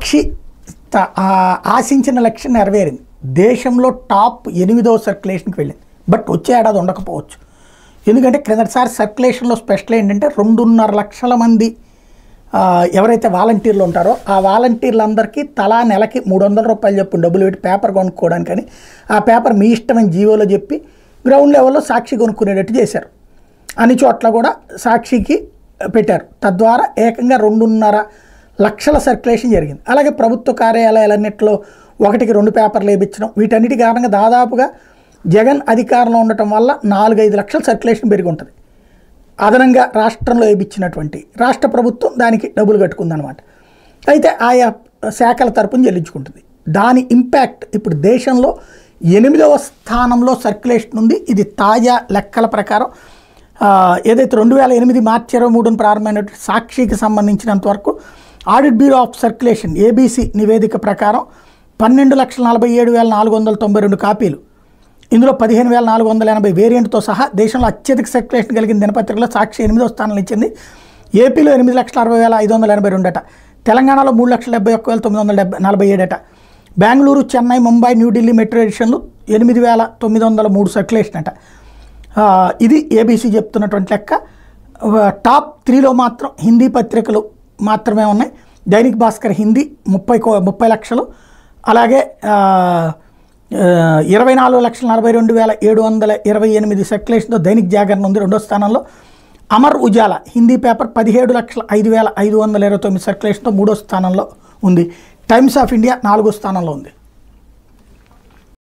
సాక్షి ఆశించిన లక్ష్యం నెరవేరింది. దేశంలో టాప్ 8వ సర్క్యులేషన్కి వెళ్ళింది. బట్ వచ్చే ఏడాది ఉండకపోవచ్చు. ఎందుకంటే క్రిందటిసారి సర్క్యులేషన్లో స్పెషల్ ఏంటంటే 2.5 లక్షల మంది ఎవరైతే వాలంటీర్లు ఉంటారో ఆ వాలంటీర్లందరికీ తలా నెలకి 300 రూపాయలు చెప్పి డబ్బులు పెట్టి పేపర్ కొనుక్కోవడానికి, అని ఆ పేపర్ మీ ఇష్టమని జీవోలో చెప్పి గ్రౌండ్ లెవెల్లో సాక్షి కొనుక్కునేటట్టు చేశారు. అన్ని చోట్ల కూడా సాక్షికి పెట్టారు. తద్వారా ఏకంగా 2.5 లక్షల సర్క్యులేషన్ జరిగింది. అలాగే ప్రభుత్వ కార్యాలయాలన్నింటిలో 1కి 2 పేపర్లు వేయించడం, వీటన్నిటి కారణంగా దాదాపుగా జగన్ అధికారంలో ఉండటం వల్ల 4-5 లక్షల సర్క్యులేషన్ పెరిగి ఉంటుంది. అదనంగా రాష్ట్రంలో వేయించినటువంటి రాష్ట్ర ప్రభుత్వం దానికి డబ్బులు కట్టుకుందనమాట. అయితే ఆయా శాఖల తరపున చెల్లించుకుంటుంది. దాని ఇంపాక్ట్ ఇప్పుడు దేశంలో 8వ స్థానంలో సర్క్యులేషన్ ఉంది. ఇది తాజా లెక్కల ప్రకారం ఏదైతే 2008 మార్చి 23న ప్రారంభమైనటువంటి సాక్షికి సంబంధించినంత వరకు audit bureau of circulation ABC నివేదిక ప్రకారం 12,47,492 కాపీలు, ఇందులో 15,480 వేరియంట్తో సహా దేశంలో అత్యధిక సర్క్యులేషన్ కలిగిన దినపత్రికలో సాక్షి 8వ స్థానంలో ఇచ్చింది. ఏపీలో 8,60,582 అట, తెలంగాణలో 3,71,947 అట, బెంగళూరు, చెన్నై, ముంబై, న్యూఢిల్లీ మెట్రో ఎడిషన్లు 8,903 సర్క్యులేషన్ అట. ఇది ఏబీసీ చెప్తున్నటువంటి లెక్క. టాప్ 3లో మాత్రం హిందీ పత్రికలు మాత్రమే ఉన్నాయి. దైనిక్ భాస్కర్ హిందీ 30 లక్షలు, అలాగే 24,42,728 సర్క్యులేషన్తో దైనిక్ జాగరణ ఉంది 2వ స్థానంలో. అమర్ ఉజాలా హిందీ పేపర్ 17,05,529 సర్క్యులేషన్తో 3వ స్థానంలో ఉంది. టైమ్స్ ఆఫ్ ఇండియా 4వ స్థానంలో ఉంది.